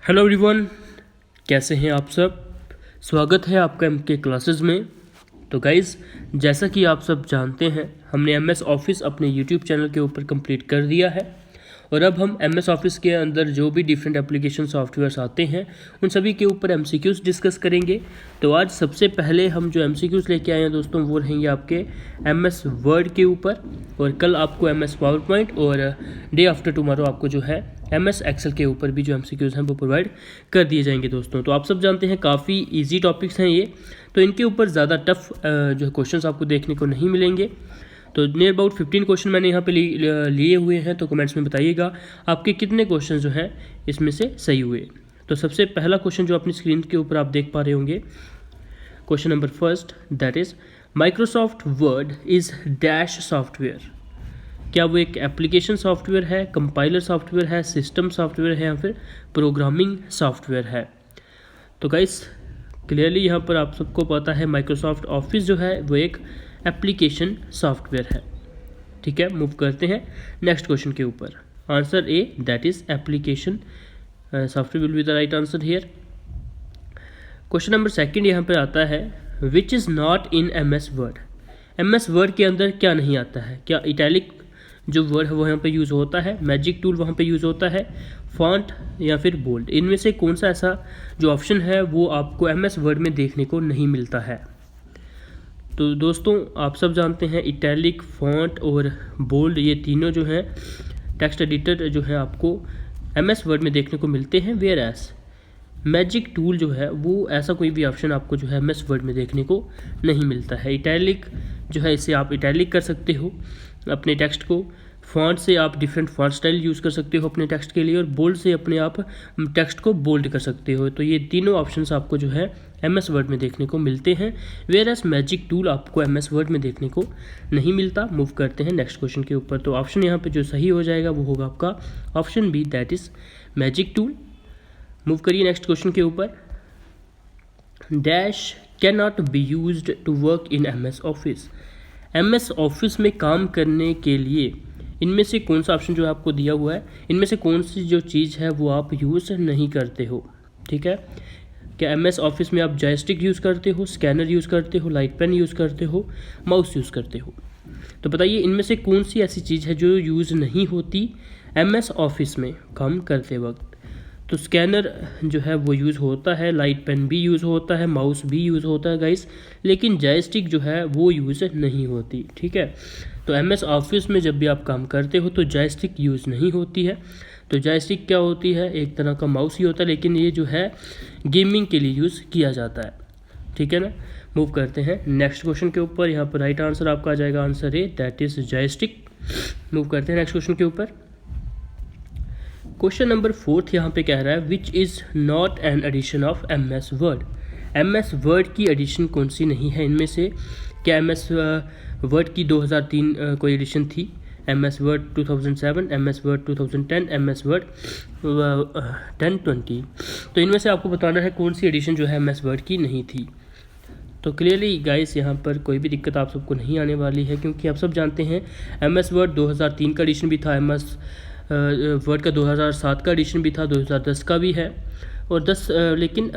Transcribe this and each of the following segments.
Hello everyone, कैसे हैं आप सब। स्वागत है आपका एमके क्लासेस में। तो गाइज़, जैसा कि आप सब जानते हैं, हमने एमएस ऑफिस अपने यूट्यूब चैनल के ऊपर कंप्लीट कर दिया है और अब हम एमएस ऑफिस के अंदर जो भी डिफरेंट एप्लीकेशन सॉफ्टवेयर्स आते हैं उन सभी के ऊपर एमसीक्यूज़ डिस्कस करेंगे। तो आज सबसे पहले हम जो एमसीक्यूज़ लेके आए हैं दोस्तों, वो रहेंगे आपके एमएस वर्ड के ऊपर, और कल आपको एमएस पावर पॉइंट और डे आफ्टर टुमारो आपको जो है एमएस एक्सेल के ऊपर भी जो एमसीक्यूज़ हैं वो प्रोवाइड कर दिए जाएंगे दोस्तों। तो आप सब जानते हैं काफ़ी इजी टॉपिक्स हैं ये, तो इनके ऊपर ज़्यादा टफ जो है क्वेश्चंस आपको देखने को नहीं मिलेंगे। तो नियर अबाउट 15 क्वेश्चन मैंने यहाँ पे लिए हुए हैं, तो कमेंट्स में बताइएगा आपके कितने क्वेश्चन जो हैं इसमें से सही हुए। तो सबसे पहला क्वेश्चन जो अपनी स्क्रीन के ऊपर आप देख पा रहे होंगे, question number first, that is Microsoft word is dash software. क्या वो एक एप्लीकेशन सॉफ्टवेयर है, कंपाइलर सॉफ्टवेयर है, सिस्टम सॉफ्टवेयर है, या फिर प्रोग्रामिंग सॉफ्टवेयर है। तो गाइस, क्लियरली यहाँ पर आप सबको पता है माइक्रोसॉफ्ट ऑफिस जो है वो एक एप्लीकेशन सॉफ्टवेयर है। ठीक है, मूव करते हैं नेक्स्ट क्वेश्चन के ऊपर। Answer A, that is application software will be the right answer here. Question number second यहाँ पर आता है, which is not in M S Word. M S Word के अंदर क्या नहीं आता है? क्या इटैलिक जो वर्ड है वो यहाँ पे यूज़ होता है, मैजिक टूल वहाँ पे यूज़ होता है, फॉन्ट या फिर बोल्ड? इनमें से कौन सा ऐसा जो ऑप्शन है वो आपको एमएस वर्ड में देखने को नहीं मिलता है? तो दोस्तों, आप सब जानते हैं इटैलिक, फॉन्ट और बोल्ड, ये तीनों जो हैं टेक्स्ट एडिटर जो है आपको एमएस वर्ड में देखने को मिलते हैं। वेयर एज मैजिक टूल जो है वो ऐसा कोई भी ऑप्शन आपको जो है एमएस वर्ड में देखने को नहीं मिलता है। इटैलिक जो है इसे आप इटैलिक कर सकते हो अपने टेक्स्ट को, फॉन्ट से आप डिफरेंट फॉन्ट स्टाइल यूज़ कर सकते हो अपने टेक्स्ट के लिए, और बोल्ड से अपने आप टेक्स्ट को बोल्ड कर सकते हो। तो ये तीनों ऑप्शंस आपको जो है एमएस वर्ड में देखने को मिलते हैं, वेयर एज मैजिक टूल आपको एमएस वर्ड में देखने को नहीं मिलता। मूव करते हैं नेक्स्ट क्वेश्चन के ऊपर। तो ऑप्शन यहाँ पे जो सही हो जाएगा वो होगा आपका option B, that is magic tool. Move करिए नेक्स्ट क्वेश्चन के ऊपर। Dash can not be used to work in MS Office. MS Office में काम करने के लिए इनमें से कौन सा ऑप्शन जो है आपको दिया हुआ है, इनमें से कौन सी जो चीज़ है वो आप यूज़ नहीं करते हो? ठीक है, क्या एमएस ऑफिस में आप जॉयस्टिक यूज़ करते हो, स्कैनर यूज़ करते हो, लाइट पेन यूज़ करते हो, माउस यूज़ करते हो? तो बताइए इनमें से कौन सी ऐसी चीज़ है जो यूज़ नहीं होती एमएस ऑफिस में काम करते वक्त? तो स्कैनर जो है वो यूज़ होता है, लाइट पेन भी यूज़ होता है, माउस भी यूज़ होता है गाइस, लेकिन जॉयस्टिक जो है वो यूज़ नहीं होती। ठीक है, तो एमएस ऑफिस में जब भी आप काम करते हो तो जॉयस्टिक यूज़ नहीं होती है। तो जॉयस्टिक क्या होती है? एक तरह का माउस ही होता है, लेकिन ये जो है गेमिंग के लिए यूज़ किया जाता है। ठीक है ना, मूव करते हैं नेक्स्ट क्वेश्चन के ऊपर। यहाँ पर राइट आंसर आपका आ जाएगा answer A, that is joystick. Move करते हैं नेक्स्ट क्वेश्चन के ऊपर। क्वेश्चन नंबर फोर्थ यहाँ पे कह रहा है, which is not an edition of M S Word. M S Word की एडिशन कौन सी नहीं है इनमें से? क्या एम एस वर्ड की 2003 कोई एडिशन थी? M S Word 2007, M S Word 2010, M S Word 1020। तो इनमें से आपको बताना है कौन सी एडिशन जो है एम एस वर्ड की नहीं थी। तो क्लियरली गाइस, यहाँ पर कोई भी दिक्कत आप सबको नहीं आने वाली है, क्योंकि आप सब जानते हैं एम एस वर्ड 2003 का एडिशन भी था, एम एस वर्ड का 2007 का एडिशन भी था, 2010 का भी है, और 10 लेकिन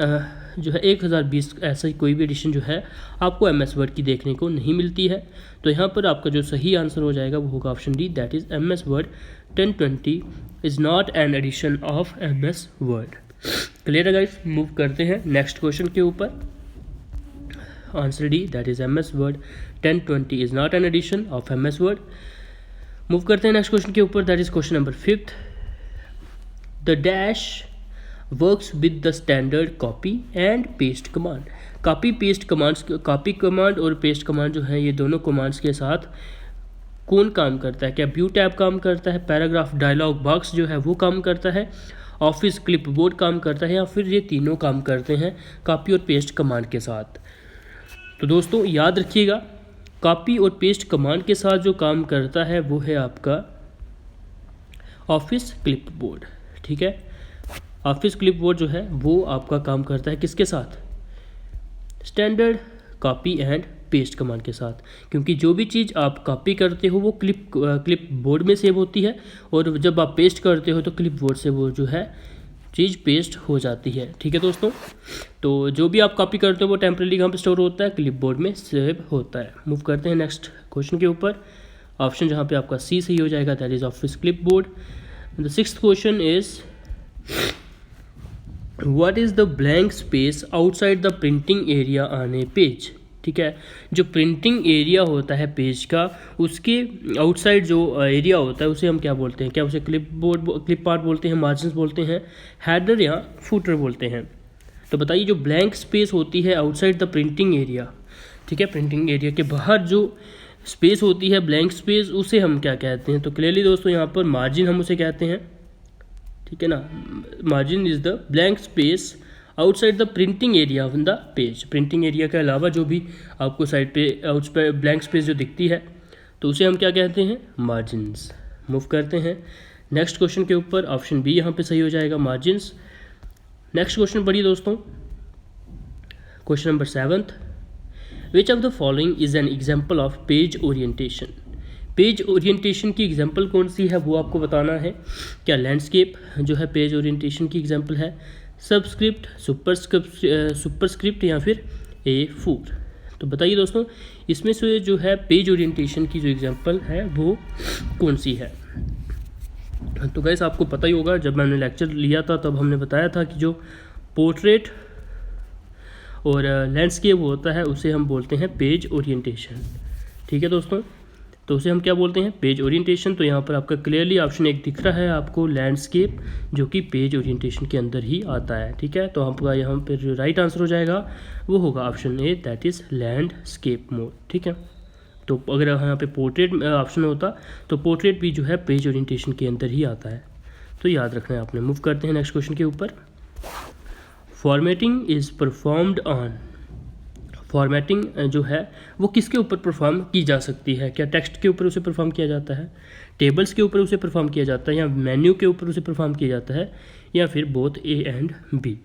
जो है 1020 ऐसा ही कोई भी एडिशन जो है आपको एम एस वर्ड की देखने को नहीं मिलती है। तो यहाँ पर आपका जो सही आंसर हो जाएगा वो होगा option D, that is M S Word 1020 is not an edition of M S Word. Clear है गाइस, मूव करते हैं नेक्स्ट क्वेश्चन के ऊपर। Answer D, that is M S Word 1020 is not an edition of M S Word. Move करते हैं next question के ऊपर, that is question number fifth. The dash works with the standard copy and paste command. Copy command और paste command जो है ये दोनों commands के साथ कौन काम करता है? क्या व्यू टैब काम करता है, पैराग्राफ डायलॉग बॉक्स जो है वो काम करता है, ऑफिस क्लिपबोर्ड काम करता है, या फिर ये तीनों काम करते हैं कॉपी और पेस्ट कमांड के साथ? तो दोस्तों याद रखिएगा, कॉपी और पेस्ट कमांड के साथ जो काम करता है वो है आपका ऑफिस क्लिपबोर्ड। ठीक है, ऑफिस क्लिपबोर्ड जो है वो आपका काम करता है किसके साथ? Standard copy and paste command के साथ, क्योंकि जो भी चीज़ आप कॉपी करते हो वो क्लिपबोर्ड में सेव होती है, और जब आप पेस्ट करते हो तो क्लिपबोर्ड से वो जो है चीज़ पेस्ट हो जाती है। ठीक है दोस्तों, तो जो भी आप कॉपी करते हो वो टेम्परेरी कहाँ पे स्टोर होता है, क्लिपबोर्ड में सेव होता है। मूव करते हैं नेक्स्ट क्वेश्चन के ऊपर। ऑप्शन जहाँ पे आपका सी सही हो जाएगा, that is office clipboard. The sixth question is what is the blank space outside the printing area on A page. ठीक है, जो प्रिंटिंग एरिया होता है पेज का, उसके आउटसाइड जो एरिया होता है उसे हम क्या बोलते हैं, क्या उसे क्लिप पार्ट बोलते हैं, मार्जिन बोलते हैं, हेडर या फुटर बोलते हैं। तो बताइए जो ब्लैंक स्पेस होती है आउटसाइड द प्रिंटिंग एरिया, ठीक है, प्रिंटिंग एरिया के बाहर जो स्पेस होती है ब्लैंक स्पेस, उसे हम क्या कहते हैं। तो क्लियरली दोस्तों यहाँ पर मार्जिन हम उसे कहते हैं। ठीक है ना, margin is the blank space outside the printing area on the page. Printing area के अलावा जो भी आपको साइड पे आउट पे ब्लैंक स्पेस जो दिखती है तो उसे हम क्या कहते हैं, मार्जिन्स। मूव करते हैं नेक्स्ट क्वेश्चन के ऊपर। ऑप्शन बी यहाँ पे सही हो जाएगा, मार्जिन्स। नेक्स्ट क्वेश्चन पढ़िए दोस्तों, question number 7th। Which of the following is an example of page orientation. Page orientation की एग्जाम्पल कौन सी है वो आपको बताना है। क्या लैंडस्केप जो है पेज ओरिएंटेशन की एग्जाम्पल है, सबस्क्रिप्ट, सुपरस्क्रिप्ट या फिर A4। तो बताइए दोस्तों इसमें से जो है पेज ओरिएंटेशन की जो एग्जांपल है वो कौन सी है। तो गाइस आपको पता ही होगा, जब मैंने लेक्चर लिया था तब हमने बताया था कि जो पोर्ट्रेट और लैंडस्केप होता है उसे हम बोलते हैं पेज ओरिएंटेशन। ठीक है दोस्तों, तो उसे हम क्या बोलते हैं, पेज ओरिएंटेशन। तो यहाँ पर आपका क्लियरली ऑप्शन एक दिख रहा है आपको, लैंडस्केप, जो कि पेज ओरिएंटेशन के अंदर ही आता है। ठीक है, तो आपका यहाँ पर जो राइट आंसर हो जाएगा वो होगा option A, that is landscape mode. ठीक है, तो अगर यहाँ पे पोर्ट्रेट ऑप्शन होता तो पोर्ट्रेट भी जो है पेज ओरिएंटेशन के अंदर ही आता है, तो याद रखना है आपने। मूव करते हैं नेक्स्ट क्वेश्चन के ऊपर। Formatting is performed on. Formatting जो है वो किसके ऊपर परफॉर्म की जा सकती है, क्या टेक्स्ट के ऊपर उसे परफॉर्म किया जाता है, टेबल्स के ऊपर उसे परफॉर्म किया जाता है, या मेन्यू के ऊपर उसे परफॉर्म किया जाता है, या फिर बोथ ए एंड बी।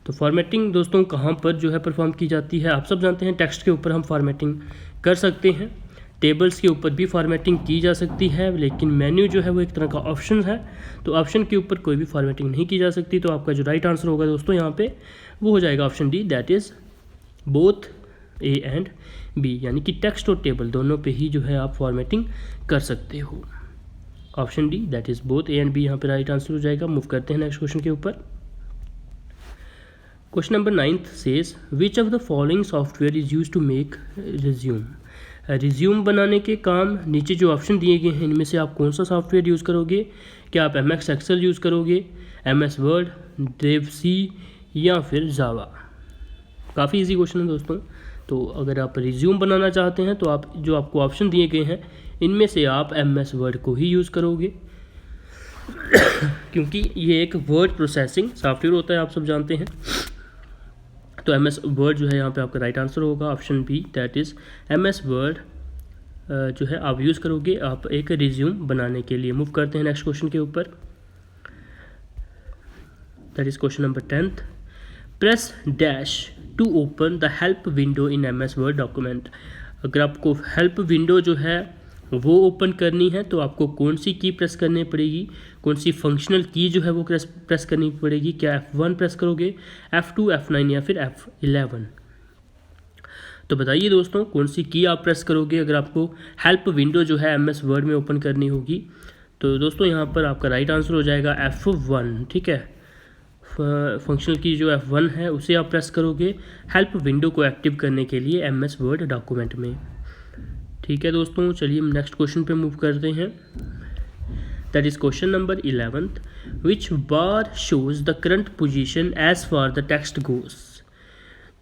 तो फॉर्मेटिंग दोस्तों कहाँ पर जो है परफॉर्म की जाती है, आप सब जानते हैं टेक्स्ट के ऊपर हम फॉर्मेटिंग कर सकते हैं, टेबल्स के ऊपर भी फॉर्मेटिंग की जा सकती है, लेकिन मेन्यू जो है वो एक तरह का ऑप्शन है, तो ऑप्शन के ऊपर कोई भी फॉर्मेटिंग नहीं की जा सकती। तो आपका जो राइट आंसर होगा दोस्तों यहाँ पे वो हो जाएगा option D, that is both A and B, यानी कि टेक्स्ट और टेबल दोनों पे ही जो है आप फॉर्मेटिंग कर सकते हो। Option D, that is both A and B यहाँ पे राइट आंसर हो जाएगा। मूव करते हैं नेक्स्ट क्वेश्चन के ऊपर। Question number 9th says which of the following software is use to make resume. Resume बनाने के काम नीचे जो ऑप्शन दिए गए हैं इनमें से आप कौन सा सॉफ्टवेयर यूज़ करोगे, क्या आप MS एक्सेल यूज़ करोगे, MS वर्ड, DevC या फिर जावा। काफ़ी इजी क्वेश्चन है दोस्तों। तो अगर आप रिज्यूम बनाना चाहते हैं तो आप जो आपको ऑप्शन दिए गए हैं इनमें से आप MS वर्ड को ही यूज़ करोगे क्योंकि ये एक वर्ड प्रोसेसिंग सॉफ्टवेयर होता है, आप सब जानते हैं। तो MS वर्ड जो है यहाँ पे आपका राइट आंसर होगा option B, that is MS Word जो है आप यूज़ करोगे आप एक रिज्यूम बनाने के लिए। मूव करते हैं नेक्स्ट क्वेश्चन के ऊपर, that is question number 10th। Press dash to open the help window in MS Word document. अगर आपको हेल्प विंडो जो है वो ओपन करनी है तो आपको कौन सी की प्रेस करनी पड़ेगी, कौन सी फंक्शनल की जो है वो प्रेस करनी पड़ेगी, क्या F1 प्रेस करोगे, F2, F9 या फिर F11। तो बताइए दोस्तों कौन सी की आप प्रेस करोगे अगर आपको हेल्प विंडो जो है MS वर्ड में ओपन करनी होगी। तो दोस्तों यहाँ पर आपका राइट आंसर हो जाएगा F1। ठीक है, फंक्शनल की जो F1 है उसे आप प्रेस करोगे हेल्प विंडो को एक्टिव करने के लिए MS वर्ड डॉक्यूमेंट में। ठीक है दोस्तों, चलिए हम नेक्स्ट क्वेश्चन पे मूव करते हैं, that is question number 11th। Which bar shows the current position as far the text goes.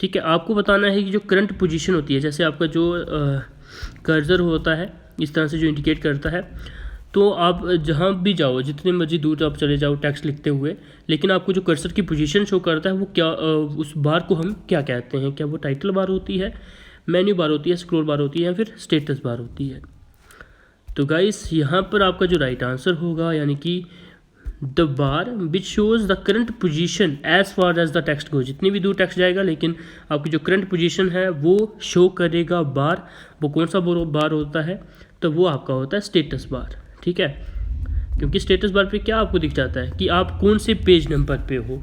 ठीक है, आपको बताना है कि जो करंट पोजीशन होती है, जैसे आपका जो कर्सर होता है इस तरह से जो इंडिकेट करता है, तो आप जहाँ भी जाओ जितने मर्जी दूर आप चले जाओ टेक्स्ट लिखते हुए, लेकिन आपको जो कर्सर की पोजीशन शो करता है वो क्या उस बार को हम क्या कहते हैं, क्या वो टाइटल बार होती है, मेन्यू बार होती है, स्क्रॉल बार होती है या फिर स्टेटस बार होती है। तो गाइस यहाँ पर आपका जो राइट आंसर होगा यानी कि the bar which shows the current position as far as the text go. जितनी भी दूर टेक्स्ट जाएगा लेकिन आपकी जो करंट पोजीशन है वो शो करेगा बार, वो कौन सा बार होता है, तो वो आपका होता है स्टेटस बार। ठीक है, क्योंकि स्टेटस बार पे क्या आपको दिख जाता है कि आप कौन से पेज नंबर पे हो।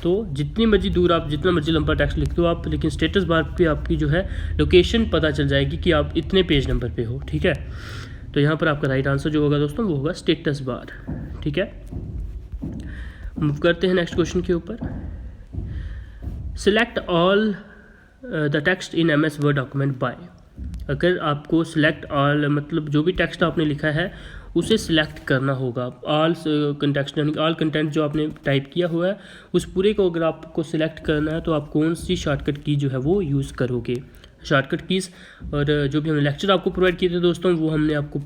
तो जितनी मर्जी दूर आप जितना मर्जी लंबा टेक्स्ट लिख दो आप, लेकिन स्टेटस बार पे आपकी जो है लोकेशन पता चल जाएगी कि आप इतने पेज नंबर पे हो। ठीक है, तो यहाँ पर आपका राइट आंसर जो होगा दोस्तों वो होगा स्टेटस बार। ठीक है, मूव करते हैं नेक्स्ट क्वेश्चन के ऊपर। Select all the text in MS Word document bye. अगर आपको सिलेक्ट ऑल मतलब जो भी टेक्स्ट आपने लिखा है उसे सिलेक्ट करना होगा। ऑल कंटेक्स्ट यानी ऑल कंटेंट जो आपने टाइप किया हुआ है उस पूरे को अगर आपको सिलेक्ट करना है तो आप कौन सी शॉर्टकट की जो है वो यूज़ करोगे। शॉर्टकट कीज़ और जो भी हमने लेक्चर आपको प्रोवाइड किए थे दोस्तों वो हमने आपको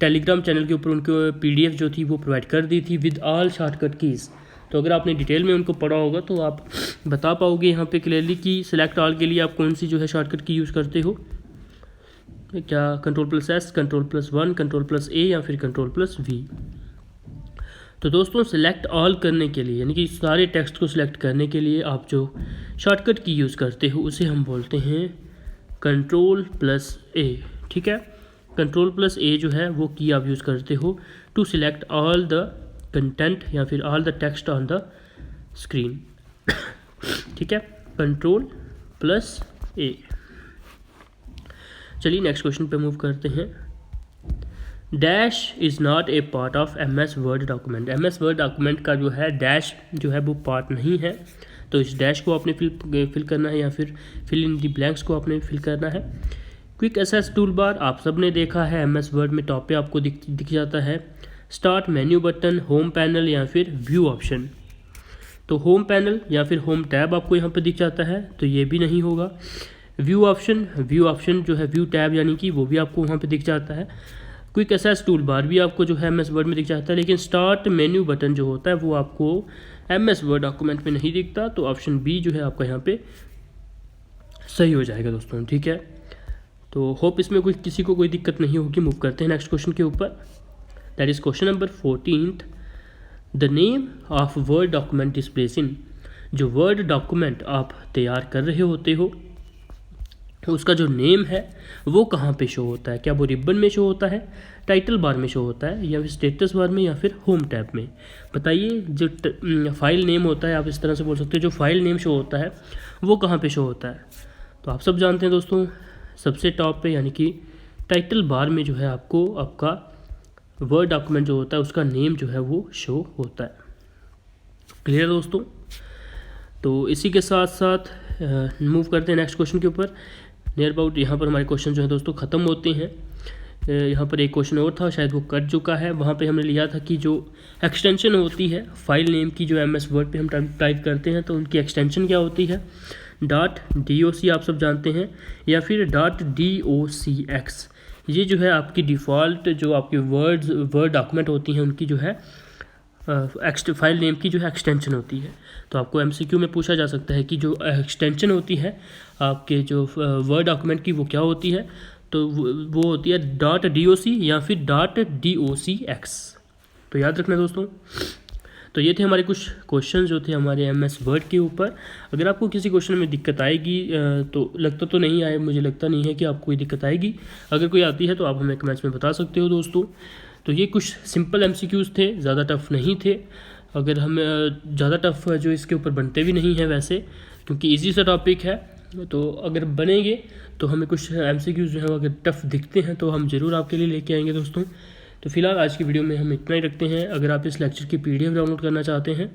टेलीग्राम चैनल के ऊपर उनको PDF जो थी वो प्रोवाइड कर दी थी विद ऑल शॉर्टकट कीज़। तो अगर आपने डिटेल में उनको पढ़ा होगा तो आप बता पाओगे यहाँ पे क्लियरली कि सिलेक्ट ऑल के लिए आप कौन सी जो है शॉर्टकट की यूज़ करते हो। क्या Ctrl+S, Ctrl+1, Ctrl+A या फिर Ctrl+V। तो दोस्तों सिलेक्ट ऑल करने के लिए यानी कि सारे टेक्स्ट को सिलेक्ट करने के लिए आप जो शॉर्टकट की यूज़ करते हो उसे हम बोलते हैं Ctrl+A। ठीक है, Ctrl+A जो है वो की आप यूज़ करते हो to select all the content या फिर all the text on the screen. ठीक है, Ctrl+A। चलिए नेक्स्ट क्वेश्चन पे मूव करते हैं। Dash is not a part of MS Word document. MS Word document का जो है डैश जो है वो पार्ट नहीं है, तो इस डैश को आपने फिल करना है या फिर फिल इन दी ब्लैंक्स को आपने फिल करना है। क्विक एक्सेस टूल बार आप सब ने देखा है MS वर्ड में टॉप पे आपको दिख जाता है start menu button, home panel या फिर व्यू ऑप्शन। तो होम पैनल या फिर होम टैब आपको यहाँ पे दिख जाता है, तो ये भी नहीं होगा। व्यू ऑप्शन जो है व्यू टैब यानी कि वो भी आपको वहाँ पे दिख जाता है। क्विक एक्सेस टूल बार भी आपको जो है MS वर्ड में दिख जाता है, लेकिन स्टार्ट मेन्यू बटन जो होता है वो आपको MS वर्ड डॉक्यूमेंट में नहीं दिखता। तो ऑप्शन बी जो है आपका यहाँ पे सही हो जाएगा दोस्तों। ठीक है, तो होप इसमें किसी को कोई दिक्कत नहीं होगी। मूव करते हैं नेक्स्ट क्वेश्चन के ऊपर, that is question number 14। The name of word document displace in. जो वर्ड डॉक्यूमेंट आप तैयार कर रहे होते हो उसका जो नेम है वो कहाँ पे शो होता है। क्या वो रिबन में शो होता है, टाइटल बार में शो होता है या फिर स्टेटस बार में या फिर होम टैब में। बताइए, जो फाइल नेम होता है आप इस तरह से बोल सकते हो, जो फाइल नेम शो होता है वो कहाँ पे शो होता है। तो आप सब जानते हैं दोस्तों सबसे टॉप पे यानी कि टाइटल बार में जो है आपको आपका वर्ड डॉक्यूमेंट जो होता है उसका नेम जो है वो शो होता है। क्लियर दोस्तों, तो इसी के साथ साथ मूव करते हैं नेक्स्ट क्वेश्चन के ऊपर। नियर अबाउट यहाँ पर हमारे क्वेश्चन जो है दोस्तों ख़त्म होते हैं। यहाँ पर एक क्वेश्चन और था, शायद वो कट चुका है। वहाँ पे हमने लिया था कि जो एक्सटेंशन होती है फाइल नेम की, जो MS वर्ड पे हम टाइप करते हैं तो उनकी एक्सटेंशन क्या होती है। .doc आप सब जानते हैं या फिर .docx। ये जो है आपकी डिफ़ॉल्ट जो आपकी वर्ड डॉक्यूमेंट होती हैं उनकी जो है फाइल नेम की जो है एक्सटेंशन होती है। तो आपको MCQ में पूछा जा सकता है कि जो एक्सटेंशन होती है आपके जो वर्ड डॉक्यूमेंट की वो क्या होती है। तो वो होती है .doc या फिर .docx। तो याद रखना दोस्तों। तो ये थे हमारे कुछ क्वेश्चन जो थे हमारे MS वर्ड के ऊपर। अगर आपको किसी क्वेश्चन में दिक्कत आएगी तो लगता तो नहीं आए, मुझे लगता नहीं है कि आपको कोई दिक्कत आएगी। अगर कोई आती है तो आप हमें कमेंट्स में बता सकते हो दोस्तों। तो ये कुछ सिंपल MCQs थे, ज़्यादा टफ नहीं थे। अगर हम ज़्यादा टफ जो इसके ऊपर बनते भी नहीं हैं वैसे, क्योंकि ईजी सा टॉपिक है। तो अगर बनेंगे तो हमें कुछ MCQs जो है अगर टफ दिखते हैं तो हम ज़रूर आपके लिए लेके आएंगे दोस्तों। तो फिलहाल आज की वीडियो में हम इतना ही रखते हैं। अगर आप इस लेक्चर की PDF डाउनलोड करना चाहते हैं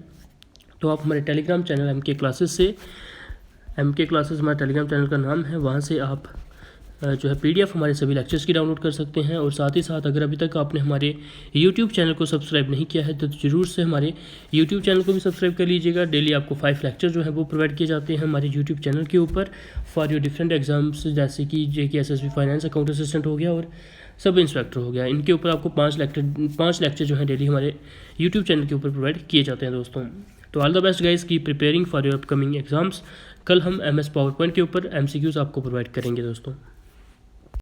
तो आप हमारे टेलीग्राम चैनल MK क्लासेस से, MK क्लासेस हमारे टेलीग्राम चैनल का नाम है, वहाँ से आप जो है PDF हमारे सभी लेक्चर्स की डाउनलोड कर सकते हैं। और साथ ही साथ अगर अभी तक आपने हमारे YouTube चैनल को सब्सक्राइब नहीं किया है तो ज़रूर से हमारे YouTube चैनल को भी सब्सक्राइब कर लीजिएगा। डेली आपको 5 लेक्चर जो है वो प्रोवाइड किए जाते हैं हमारे YouTube चैनल के ऊपर फॉर योर डिफरेंट एग्जाम्स, जैसे कि JK SSB finance account assistant हो गया और सब इंस्पेक्टर हो गया। इनके ऊपर आपको 5 लेक्चर जो है डेली हमारे YouTube चैनल के ऊपर प्रोवाइड किए जाते हैं दोस्तों। तो ऑल द बेस्ट गाइस, की preparing for your upcoming exams. कल हम MS पावर पॉइंट के ऊपर MCQs आपको प्रोवाइड करेंगे दोस्तों।